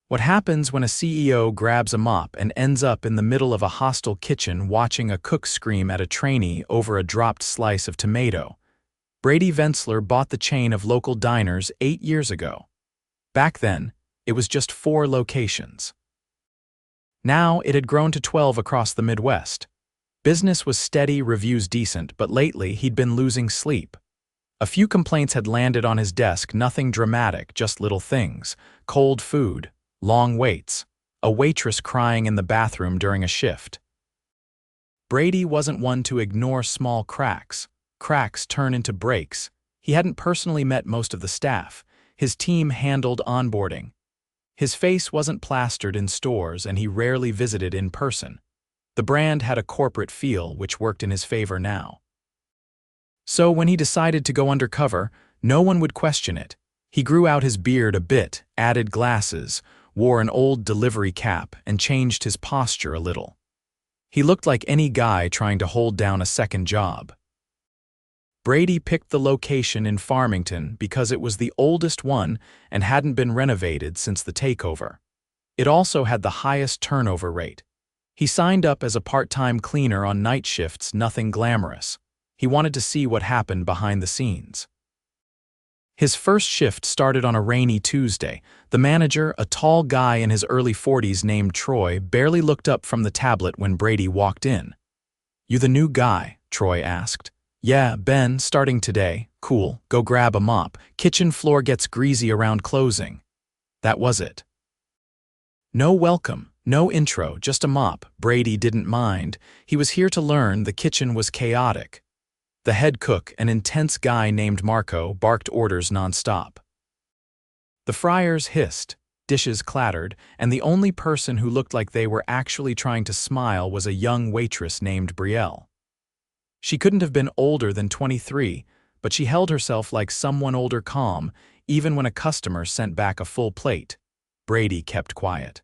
What happens when a CEO grabs a mop and ends up in the middle of a hostile kitchen watching a cook scream at a trainee over a dropped slice of tomato? Brady Vensler bought the chain of local diners 8 years ago. Back then, it was just 4 locations. Now it had grown to 12 across the Midwest. Business was steady, reviews decent, but lately he'd been losing sleep. A few complaints had landed on his desk, nothing dramatic, just little things: cold food, long waits, a waitress crying in the bathroom during a shift. Brady wasn't one to ignore small cracks. Cracks turn into breaks. He hadn't personally met most of the staff. His team handled onboarding. His face wasn't plastered in stores, and he rarely visited in person. The brand had a corporate feel, which worked in his favor now. So when he decided to go undercover, no one would question it. He grew out his beard a bit, added glasses, wore an old delivery cap, and changed his posture a little. He looked like any guy trying to hold down a second job. Brady picked the location in Farmington because it was the oldest one and hadn't been renovated since the takeover. It also had the highest turnover rate. He signed up as a part-time cleaner on night shifts, nothing glamorous. He wanted to see what happened behind the scenes. His first shift started on a rainy Tuesday. The manager, a tall guy in his early 40s named Troy, barely looked up from the tablet when Brady walked in. "You the new guy?" Troy asked. "Yeah, Ben, starting today." "Cool, go grab a mop. Kitchen floor gets greasy around closing." That was it. No welcome, no intro, just a mop. Brady didn't mind. He was here to learn. The kitchen was chaotic. The head cook, an intense guy named Marco, barked orders nonstop. The fryers hissed, dishes clattered, and the only person who looked like they were actually trying to smile was a young waitress named Brielle. She couldn't have been older than 23, but she held herself like someone older, calm, even when a customer sent back a full plate. Brady kept quiet.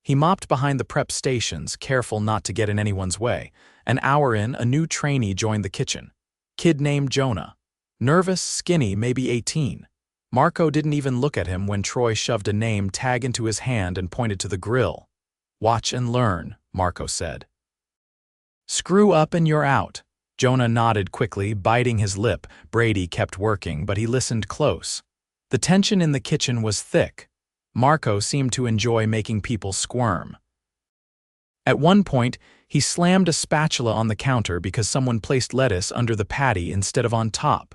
He mopped behind the prep stations, careful not to get in anyone's way. An hour in, a new trainee joined the kitchen. Kid named Jonah. Nervous, skinny, maybe 18. Marco didn't even look at him when Troy shoved a name tag into his hand and pointed to the grill. "Watch and learn," Marco said. "Screw up and you're out." Jonah nodded quickly, biting his lip. Brady kept working, but he listened close. The tension in the kitchen was thick. Marco seemed to enjoy making people squirm. At one point, he slammed a spatula on the counter because someone placed lettuce under the patty instead of on top.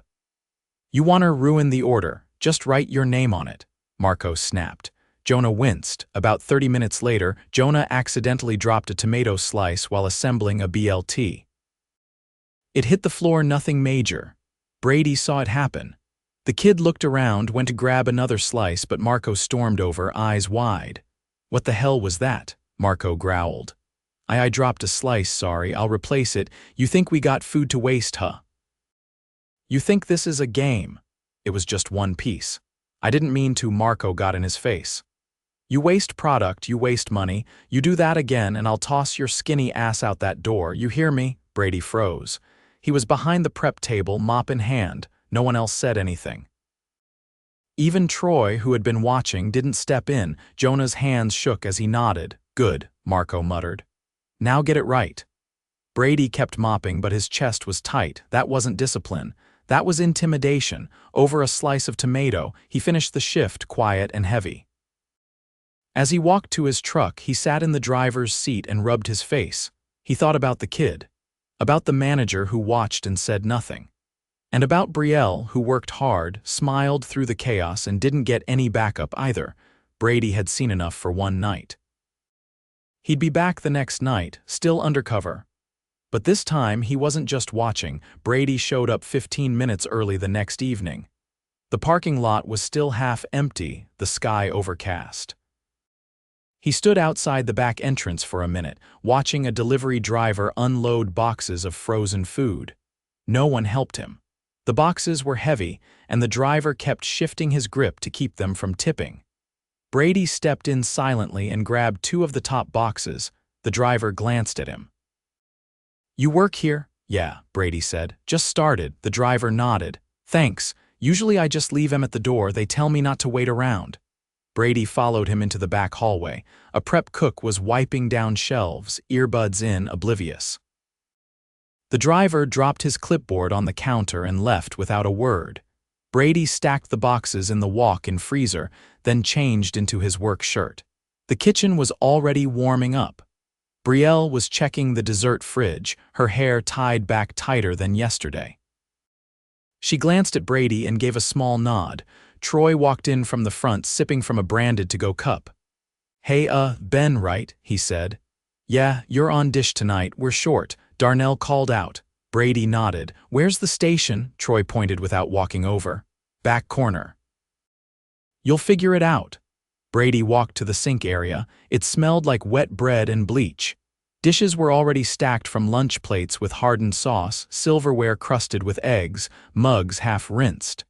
"You want to ruin the order, just write your name on it," Marco snapped. Jonah winced. About 30 minutes later, Jonah accidentally dropped a tomato slice while assembling a BLT. It hit the floor, nothing major. Brady saw it happen. The kid looked around, went to grab another slice, but Marco stormed over, eyes wide. "What the hell was that?" Marco growled. I dropped a slice, sorry, I'll replace it. You think we got food to waste, huh? You think this is a game?" It was just one piece. "I didn't mean to." Marco got in his face. "You waste product, you waste money. You do that again and I'll toss your skinny ass out that door, you hear me?" Brady froze. He was behind the prep table, mop in hand. No one else said anything. Even Troy, who had been watching, didn't step in. Jonah's hands shook as he nodded. "Good," Marco muttered. "Now get it right." Brady kept mopping, but his chest was tight. That wasn't discipline. That was intimidation. Over a slice of tomato, he finished the shift, quiet and heavy. As he walked to his truck, he sat in the driver's seat and rubbed his face. He thought about the kid. About the manager who watched and said nothing. And about Brielle, who worked hard, smiled through the chaos, and didn't get any backup either. Brady had seen enough for one night. He'd be back the next night, still undercover. But this time, he wasn't just watching. Brady showed up 15 minutes early the next evening. The parking lot was still half empty, the sky overcast. He stood outside the back entrance for a minute, watching a delivery driver unload boxes of frozen food. No one helped him. The boxes were heavy, and the driver kept shifting his grip to keep them from tipping. Brady stepped in silently and grabbed 2 of the top boxes. The driver glanced at him. "You work here?" "Yeah," Brady said. "Just started." The driver nodded. "Thanks. Usually I just leave them at the door. They tell me not to wait around." Brady followed him into the back hallway. A prep cook was wiping down shelves, earbuds in, oblivious. The driver dropped his clipboard on the counter and left without a word. Brady stacked the boxes in the walk-in freezer, then changed into his work shirt. The kitchen was already warming up. Brielle was checking the dessert fridge, her hair tied back tighter than yesterday. She glanced at Brady and gave a small nod. Troy walked in from the front, sipping from a branded-to-go cup. "Hey, Ben, right?" he said. "Yeah, you're on dish tonight, we're short," Darnell called out. Brady nodded. "Where's the station?" Troy pointed without walking over. "Back corner." "You'll figure it out." Brady walked to the sink area. It smelled like wet bread and bleach. Dishes were already stacked from lunch plates with hardened sauce, silverware crusted with eggs, mugs half rinsed.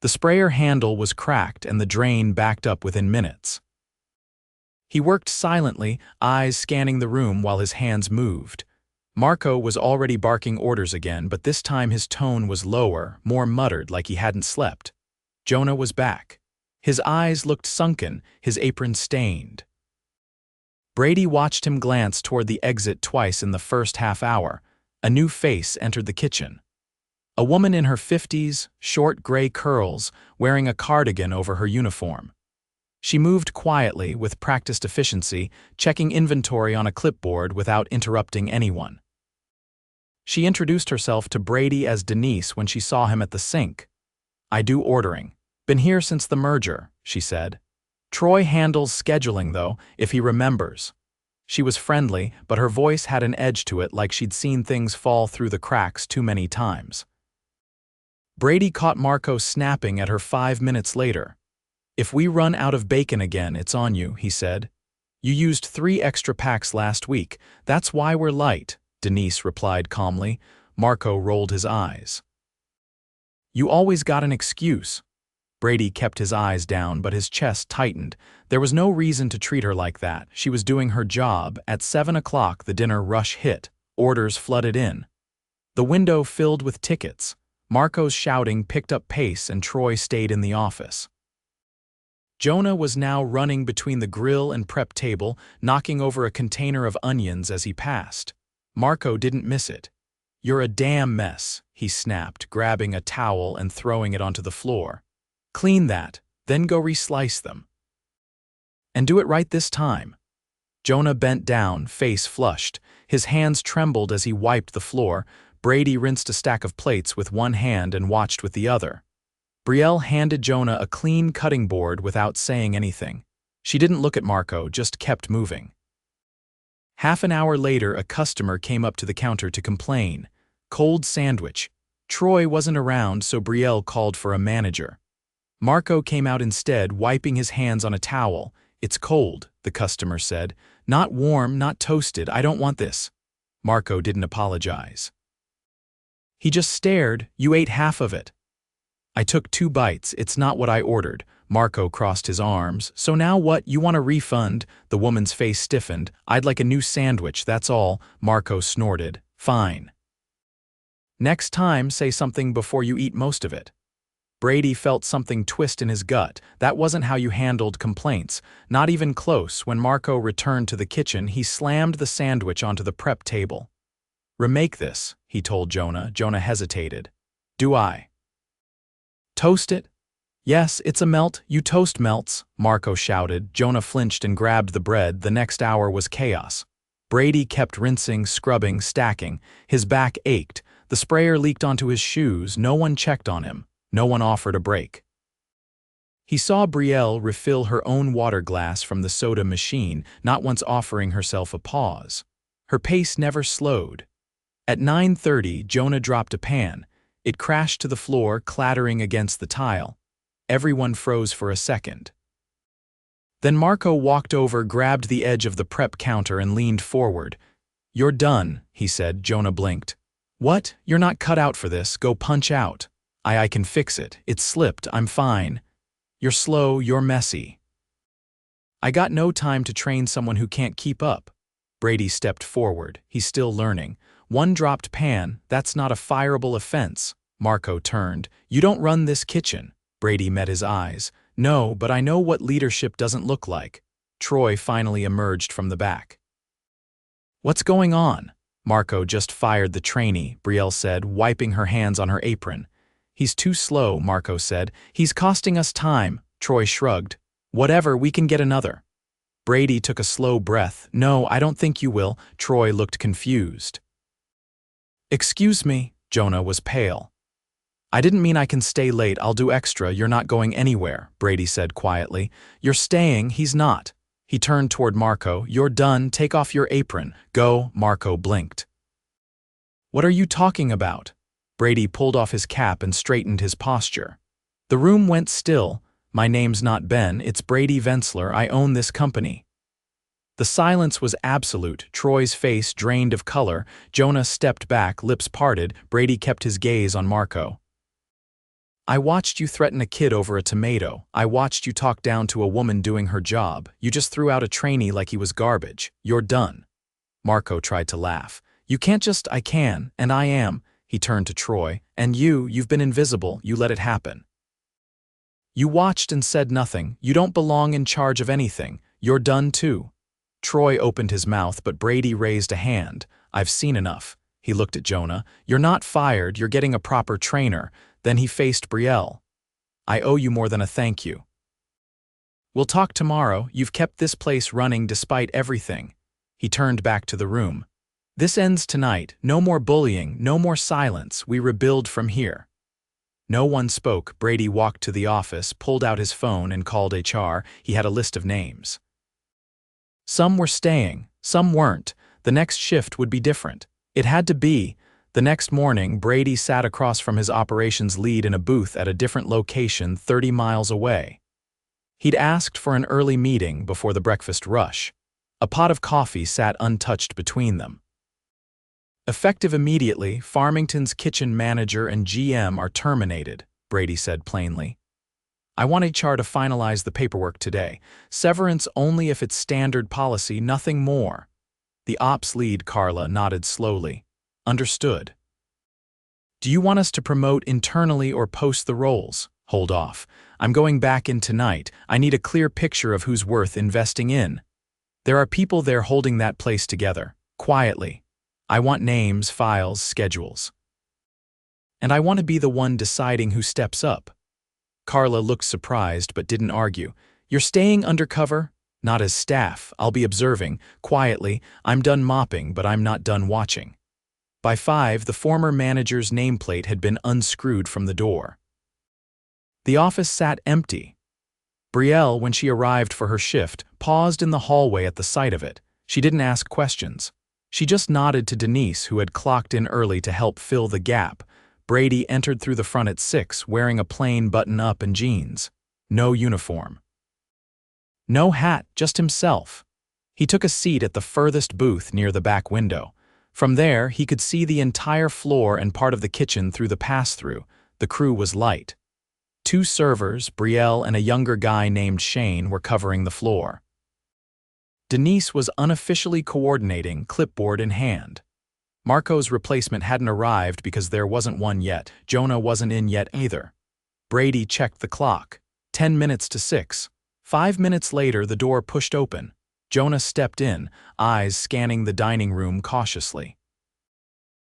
The sprayer handle was cracked and the drain backed up within minutes. He worked silently, eyes scanning the room while his hands moved. Marco was already barking orders again, but this time his tone was lower, more muttered, like he hadn't slept. Jonah was back. His eyes looked sunken, his apron stained. Brady watched him glance toward the exit twice in the first half hour. A new face entered the kitchen. A woman in her 50s, short gray curls, wearing a cardigan over her uniform. She moved quietly, with practiced efficiency, checking inventory on a clipboard without interrupting anyone. She introduced herself to Brady as Denise when she saw him at the sink. "I do ordering. Been here since the merger," she said. "Troy handles scheduling, though, if he remembers." She was friendly, but her voice had an edge to it, like she'd seen things fall through the cracks too many times. Brady caught Marco snapping at her 5 minutes later. "If we run out of bacon again, it's on you," he said. "You used 3 extra packs last week. That's why we're light," Denise replied calmly. Marco rolled his eyes. "You always got an excuse." Brady kept his eyes down, but his chest tightened. There was no reason to treat her like that. She was doing her job. At 7 o'clock, the dinner rush hit. Orders flooded in. The window filled with tickets. Marco's shouting picked up pace and Troy stayed in the office. Jonah was now running between the grill and prep table, knocking over a container of onions as he passed. Marco didn't miss it. "You're a damn mess," he snapped, grabbing a towel and throwing it onto the floor. "Clean that, then go reslice them. And do it right this time." Jonah bent down, face flushed. His hands trembled as he wiped the floor. Brady rinsed a stack of plates with one hand and watched with the other. Brielle handed Jonah a clean cutting board without saying anything. She didn't look at Marco, just kept moving. Half an hour later, a customer came up to the counter to complain. "Cold sandwich." Troy wasn't around, so Brielle called for a manager. Marco came out instead, wiping his hands on a towel. "It's cold," the customer said. "Not warm, not toasted. I don't want this." Marco didn't apologize. He just stared. "You ate half of it." "I took 2 bites. It's not what I ordered." Marco crossed his arms. "So now what? You want a refund?" The woman's face stiffened. "I'd like a new sandwich, that's all." Marco snorted. "Fine. Next time, say something before you eat most of it." Brady felt something twist in his gut. That wasn't how you handled complaints. Not even close. When Marco returned to the kitchen, he slammed the sandwich onto the prep table. "Remake this," he told Jonah. Jonah hesitated. "Do I toast it?" "Yes, it's a melt. You toast melts," Marco shouted. Jonah flinched and grabbed the bread. The next hour was chaos. Brady kept rinsing, scrubbing, stacking. His back ached. The sprayer leaked onto his shoes. No one checked on him. No one offered a break. He saw Brielle refill her own water glass from the soda machine, not once offering herself a pause. Her pace never slowed. At 9:30, Jonah dropped a pan. It crashed to the floor, clattering against the tile. Everyone froze for a second. Then Marco walked over, grabbed the edge of the prep counter and leaned forward. "You're done," he said. Jonah blinked. "What? You're not cut out for this. Go punch out." I can fix it. It slipped. I'm fine." "You're slow. You're messy." "I got no time to train someone who can't keep up." Brady stepped forward. He's still learning. "One dropped pan, that's not a fireable offense." Marco turned. "You don't run this kitchen." Brady met his eyes. No, but I know what leadership doesn't look like. Troy finally emerged from the back. What's going on? Marco just fired the trainee, Brielle said, wiping her hands on her apron. He's too slow, Marco said. He's costing us time, Troy shrugged. Whatever, we can get another. Brady took a slow breath. No, I don't think you will. Troy looked confused. Excuse me, Jonah was pale. I didn't mean I can stay late, I'll do extra, you're not going anywhere, Brady said quietly. You're staying, he's not. He turned toward Marco. You're done, take off your apron. Go, Marco blinked. What are you talking about? Brady pulled off his cap and straightened his posture. The room went still. My name's not Ben, it's Brady Vensler, I own this company. The silence was absolute, Troy's face drained of color. Jonah stepped back, lips parted. Brady kept his gaze on Marco. I watched you threaten a kid over a tomato. I watched you talk down to a woman doing her job. You just threw out a trainee like he was garbage. You're done. Marco tried to laugh. You can't just, I can, and I am. He turned to Troy. And you've been invisible, you let it happen. You watched and said nothing. You don't belong in charge of anything. You're done too. Troy opened his mouth, but Brady raised a hand. I've seen enough. He looked at Jonah. You're not fired, you're getting a proper trainer. Then he faced Brielle. I owe you more than a thank you. We'll talk tomorrow. You've kept this place running despite everything. He turned back to the room. This ends tonight. No more bullying, no more silence. We rebuild from here. No one spoke. Brady walked to the office, pulled out his phone and called HR. He had a list of names. Some were staying, some weren't. The next shift would be different. It had to be. The next morning, Brady sat across from his operations lead in a booth at a different location 30 miles away. He'd asked for an early meeting before the breakfast rush. A pot of coffee sat untouched between them. Effective immediately, Farmington's kitchen manager and GM are terminated, Brady said plainly. I want HR to finalize the paperwork today. Severance only if it's standard policy, nothing more. The ops lead, Carla, nodded slowly. Understood. Do you want us to promote internally or post the roles? Hold off. I'm going back in tonight. I need a clear picture of who's worth investing in. There are people there holding that place together, quietly. I want names, files, schedules. And I want to be the one deciding who steps up. Carla looked surprised but didn't argue. You're staying undercover? Not as staff. I'll be observing. Quietly, I'm done mopping, but I'm not done watching. By 5, the former manager's nameplate had been unscrewed from the door. The office sat empty. Brielle, when she arrived for her shift, paused in the hallway at the sight of it. She didn't ask questions. She just nodded to Denise, who had clocked in early to help fill the gap. Brady entered through the front at 6, wearing a plain button-up and jeans. No uniform. No hat, just himself. He took a seat at the furthest booth near the back window. From there, he could see the entire floor and part of the kitchen through the pass-through. The crew was light. 2 servers, Brielle and a younger guy named Shane, were covering the floor. Denise was unofficially coordinating, clipboard in hand. Marco's replacement hadn't arrived because there wasn't one yet. Jonah wasn't in yet either. Brady checked the clock. 10 minutes to 6. 5 minutes later, the door pushed open. Jonah stepped in, eyes scanning the dining room cautiously.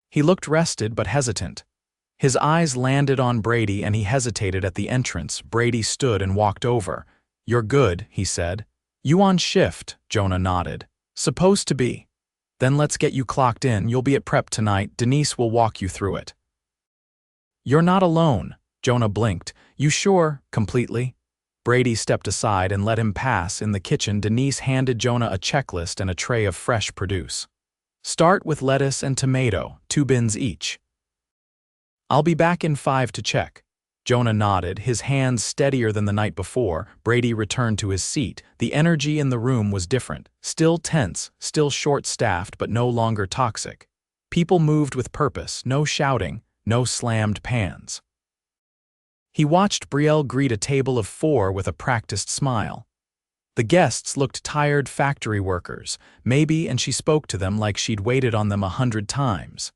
He looked rested but hesitant. His eyes landed on Brady and he hesitated at the entrance. Brady stood and walked over. You're good, he said. You on shift, Jonah nodded. Supposed to be. Then let's get you clocked in. You'll be at prep tonight. Denise will walk you through it. You're not alone, Jonah blinked. You sure? Completely? Brady stepped aside and let him pass. In the kitchen, Denise handed Jonah a checklist and a tray of fresh produce. Start with lettuce and tomato, 2 bins each. I'll be back in 5 to check. Jonah nodded, his hands steadier than the night before. Brady returned to his seat. The energy in the room was different. Still tense, still short-staffed, but no longer toxic. People moved with purpose, no shouting, no slammed pans. He watched Brielle greet a table of 4 with a practiced smile. The guests looked tired factory workers, maybe, and she spoke to them like she'd waited on them 100 times.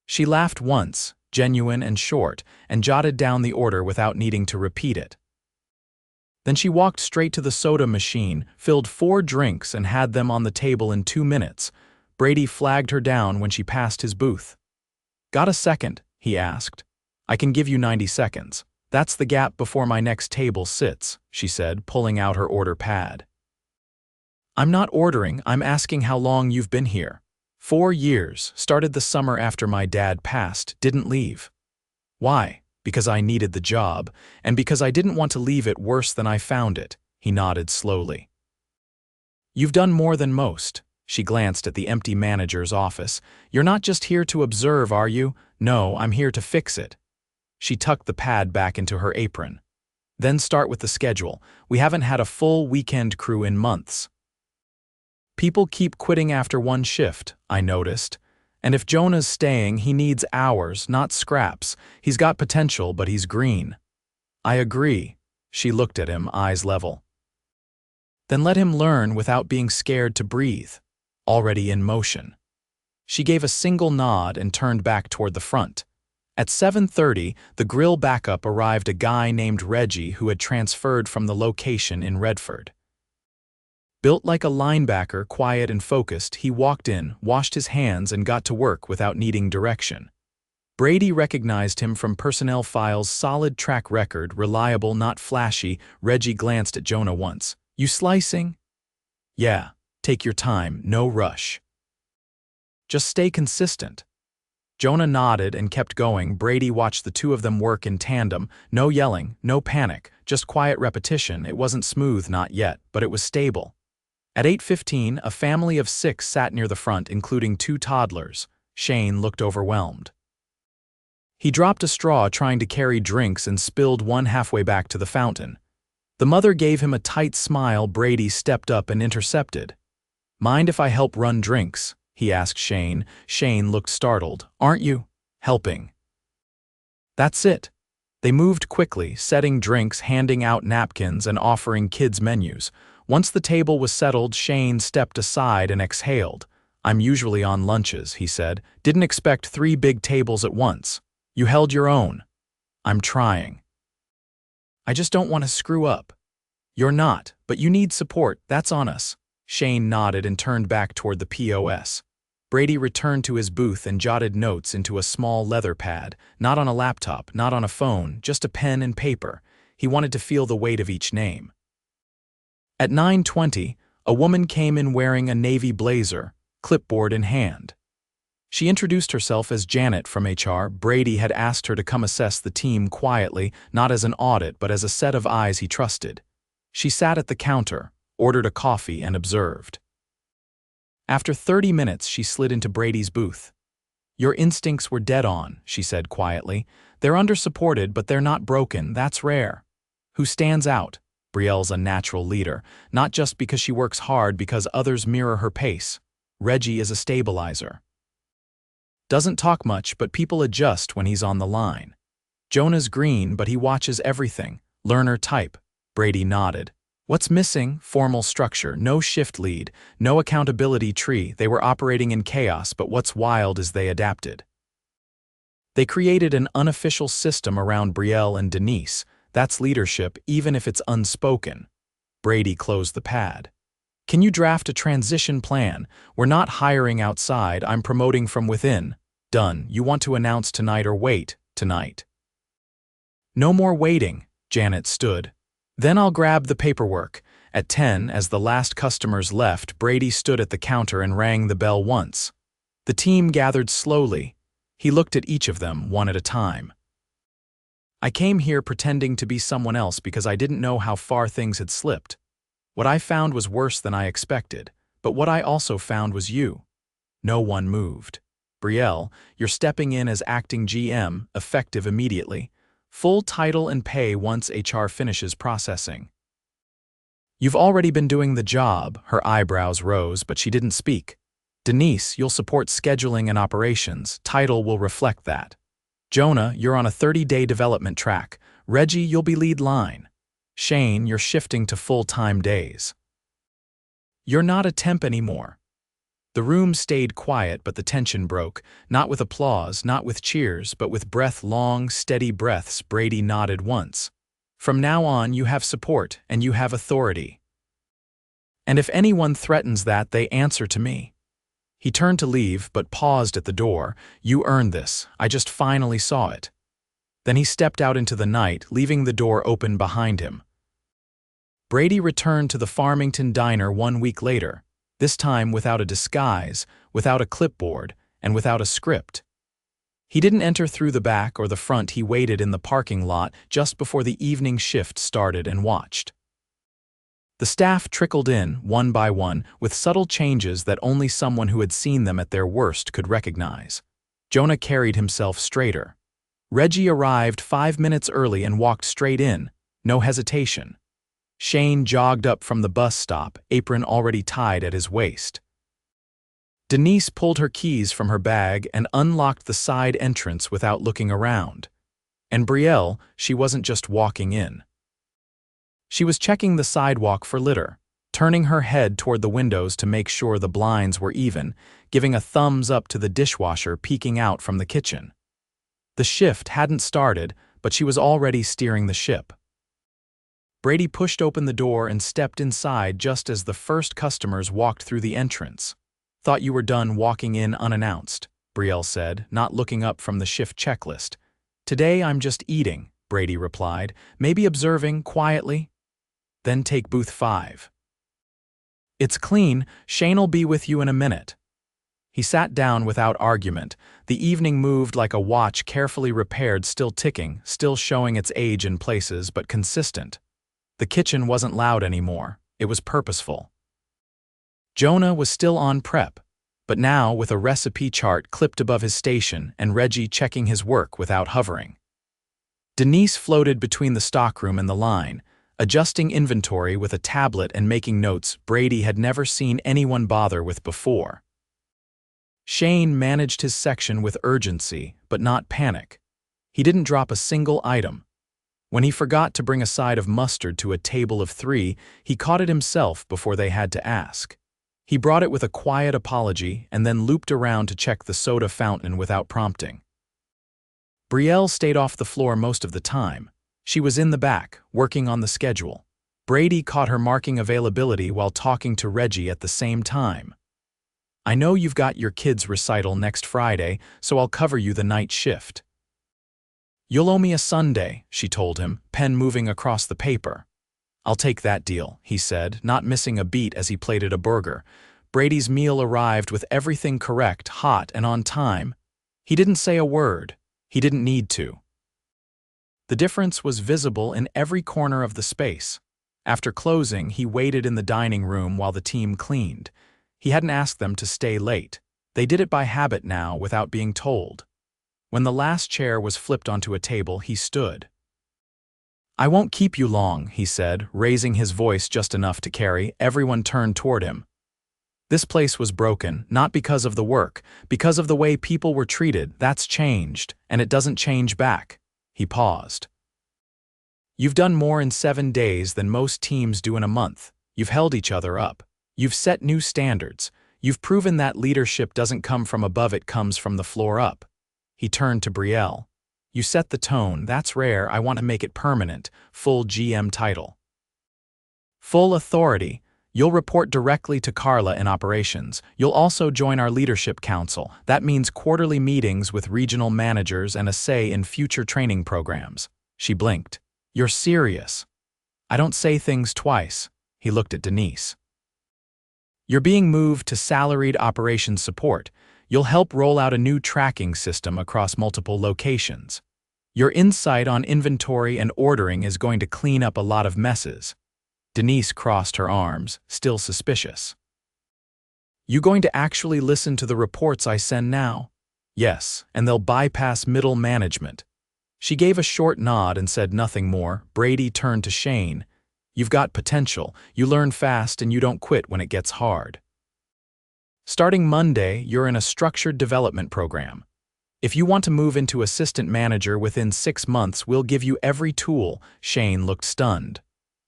She laughed once, genuine and short, and jotted down the order without needing to repeat it. Then she walked straight to the soda machine, filled 4 drinks and had them on the table in 2 minutes. Brady flagged her down when she passed his booth. "Got a second?" he asked. "I can give you 90 seconds. That's the gap before my next table sits," she said, pulling out her order pad. "I'm not ordering, I'm asking how long you've been here." 4 years, started the summer after my dad passed, didn't leave. "Why?" "Because I needed the job, and because I didn't want to leave it worse than I found it," he nodded slowly. "You've done more than most." She glanced at the empty manager's office. "You're not just here to observe, are you? No, I'm here to fix it." She tucked the pad back into her apron. "Then start with the schedule. We haven't had a full weekend crew in months. People keep quitting after one shift, I noticed. And if Jonah's staying, he needs hours, not scraps. He's got potential, but he's green." "I agree." She looked at him, eyes level. "Then let him learn without being scared to breathe." Already in motion. She gave a single nod and turned back toward the front. At 7:30, the grill backup arrived a guy named Reggie who had transferred from the location in Redford. Built like a linebacker, quiet and focused, he walked in, washed his hands and got to work without needing direction. Brady recognized him from personnel files' solid track record, reliable, not flashy. Reggie glanced at Jonah once. "You slicing?" "Yeah. Take your time, no rush. Just stay consistent." Jonah nodded and kept going. Brady watched the two of them work in tandem. No yelling, no panic, just quiet repetition. It wasn't smooth, not yet, but it was stable. At 8:15, a family of 6 sat near the front, including 2 toddlers. Shane looked overwhelmed. He dropped a straw trying to carry drinks and spilled one halfway back to the fountain. The mother gave him a tight smile. Brady stepped up and intercepted. "Mind if I help run drinks?" he asked Shane. Shane looked startled. "Aren't you helping?" That's it. They moved quickly, setting drinks, handing out napkins, and offering kids menus. Once the table was settled, Shane stepped aside and exhaled. "I'm usually on lunches," he said. "Didn't expect 3 big tables at once. You held your own." "I'm trying. I just don't want to screw up." "You're not, but you need support, that's on us." Shane nodded and turned back toward the POS. Brady returned to his booth and jotted notes into a small leather pad, not on a laptop, not on a phone, just a pen and paper. He wanted to feel the weight of each name. At 9:20, a woman came in wearing a navy blazer, clipboard in hand. She introduced herself as Janet from HR. Brady had asked her to come assess the team quietly, not as an audit, but as a set of eyes he trusted. She sat at the counter, ordered a coffee, and observed. After 30 minutes, she slid into Brady's booth. "Your instincts were dead on," she said quietly. "They're under-supported, but they're not broken. That's rare." "Who stands out?" "Brielle's a natural leader, not just because she works hard, because others mirror her pace. Reggie is a stabilizer. Doesn't talk much, but people adjust when he's on the line. Jonah's green, but he watches everything. Learner type." Brady nodded. "What's missing?" "Formal structure, no shift lead, no accountability tree. They were operating in chaos, but what's wild is they adapted. They created an unofficial system around Brielle and Denise. That's leadership, even if it's unspoken." Brady closed the pad. "Can you draft a transition plan? We're not hiring outside, I'm promoting from within." "Done. You want to announce tonight or wait?" "Tonight." "No more waiting." Janet stood. "Then I'll grab the paperwork." At 10, as the last customers left, Brady stood at the counter and rang the bell once. The team gathered slowly. He looked at each of them, one at a time. "I came here pretending to be someone else because I didn't know how far things had slipped. What I found was worse than I expected, but what I also found was you." No one moved. "Brielle, you're stepping in as acting GM, effective immediately. Full title and pay once HR finishes processing." "You've already been doing the job." Her eyebrows rose, but she didn't speak. "Denise, you'll support scheduling and operations. Title will reflect that. Jonah, you're on a 30-day development track. Reggie, you'll be lead line. Shane, you're shifting to full-time days. You're not a temp anymore." The room stayed quiet, but the tension broke, not with applause, not with cheers, but with breath, long, steady breaths. Brady nodded once. From now on, you have support and you have authority. And if anyone threatens that, they answer to me." He turned to leave, but paused at the door. "You earned this. I just finally saw it." Then he stepped out into the night, leaving the door open behind him. Brady returned to the Farmington diner 1 week later, this time without a disguise, without a clipboard, and without a script. He didn't enter through the back or the front. He waited in the parking lot just before the evening shift started and watched. The staff trickled in, one by one, with subtle changes that only someone who had seen them at their worst could recognize. Jonah carried himself straighter. Reggie arrived 5 minutes early and walked straight in, no hesitation. Shane jogged up from the bus stop, apron already tied at his waist. Denise pulled her keys from her bag and unlocked the side entrance without looking around. And Brielle, she wasn't just walking in. She was checking the sidewalk for litter, turning her head toward the windows to make sure the blinds were even, giving a thumbs up to the dishwasher peeking out from the kitchen. The shift hadn't started, but she was already steering the ship. Brady pushed open the door and stepped inside just as the first customers walked through the entrance. "Thought you were done walking in unannounced," Brielle said, not looking up from the shift checklist. "Today I'm just eating," Brady replied, "maybe observing quietly." "Then take booth 5. It's clean. Shane'll be with you in a minute." He sat down without argument. The evening moved like a watch carefully repaired, still ticking, still showing its age in places, but consistent. The kitchen wasn't loud anymore. It was purposeful. Jonah was still on prep, but now with a recipe chart clipped above his station and Reggie checking his work without hovering. Denise floated between the stockroom and the line, adjusting inventory with a tablet and making notes Brady had never seen anyone bother with before. Shane managed his section with urgency, but not panic. He didn't drop a single item. When he forgot to bring a side of mustard to a table of 3, he caught it himself before they had to ask. He brought it with a quiet apology and then looped around to check the soda fountain without prompting. Brielle stayed off the floor most of the time. She was in the back, working on the schedule. Brady caught her marking availability while talking to Reggie at the same time. "I know you've got your kids' recital next Friday, so I'll cover you the night shift." "You'll owe me a Sunday," she told him, pen moving across the paper. "I'll take that deal," he said, not missing a beat as he plated a burger. Brady's meal arrived with everything correct, hot, and on time. He didn't say a word. He didn't need to. The difference was visible in every corner of the space. After closing, he waited in the dining room while the team cleaned. He hadn't asked them to stay late. They did it by habit now without being told. When the last chair was flipped onto a table, he stood. "I won't keep you long," he said, raising his voice just enough to carry. Everyone turned toward him. This place was broken, not because of the work, because of the way people were treated. That's changed, and it doesn't change back. He paused. "You've done more in 7 days than most teams do in a month. You've held each other up. You've set new standards. You've proven that leadership doesn't come from above, it comes from the floor up." He turned to Brielle. "You set the tone. That's rare. I want to make it permanent. Full GM title. Full authority. You'll report directly to Carla in operations. You'll also join our leadership council. That means quarterly meetings with regional managers and a say in future training programs." She blinked. "You're serious?" "I don't say things twice." He looked at Denise. "You're being moved to salaried operations support. You'll help roll out a new tracking system across multiple locations. Your insight on inventory and ordering is going to clean up a lot of messes." Denise crossed her arms, still suspicious. "You going to actually listen to the reports I send now?" "Yes, and they'll bypass middle management." She gave a short nod and said nothing more. Brady turned to Shane. "You've got potential. You learn fast and you don't quit when it gets hard. Starting Monday, you're in a structured development program. If you want to move into assistant manager within 6 months, we'll give you every tool." Shane looked stunned.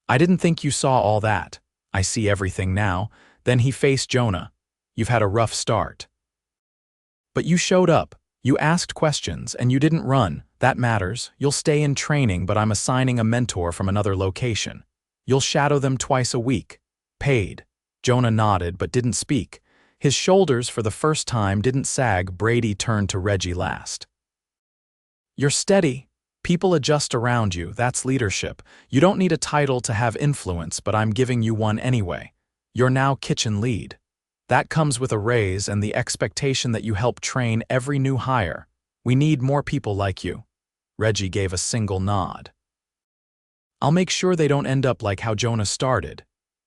"I didn't think you saw all that." "I see everything now." Then he faced Jonah. "You've had a rough start. But you showed up. You asked questions, and you didn't run. That matters. You'll stay in training, but I'm assigning a mentor from another location. You'll shadow them twice a week. Paid. Jonah nodded, but didn't speak. His shoulders, for the first time, didn't sag. Brady turned to Reggie last. You're steady. People adjust around you. That's leadership. You don't need a title to have influence, but I'm giving you one anyway. You're now kitchen lead. That comes with a raise and the expectation that you help train every new hire. We need more people like you. Reggie gave a single nod. I'll make sure they don't end up like how Jonah started.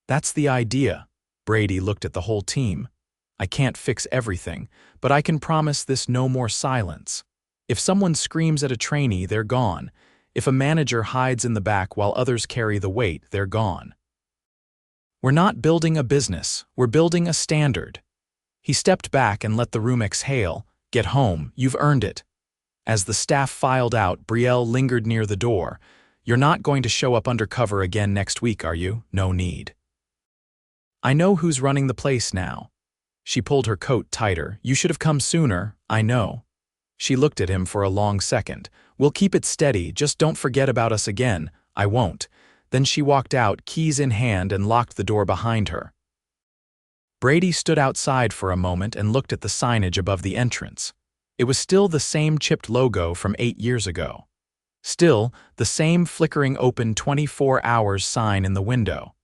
That's the idea. Brady looked at the whole team. I can't fix everything, but I can promise this: no more silence. If someone screams at a trainee, they're gone. If a manager hides in the back while others carry the weight, they're gone. We're not building a business, we're building a standard. He stepped back and let the room exhale. Get home, you've earned it. As the staff filed out, Brielle lingered near the door. You're not going to show up undercover again next week, are you? No need. I know who's running the place now. She pulled her coat tighter. You should have come sooner, I know. She looked at him for a long second. We'll keep it steady, just don't forget about us again. I won't. Then she walked out, keys in hand, and locked the door behind her. Brady stood outside for a moment and looked at the signage above the entrance. It was still the same chipped logo from 8 years ago. Still, the same flickering open 24 hours sign in the window.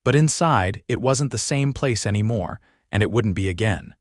But inside, it wasn't the same place anymore, and it wouldn't be again.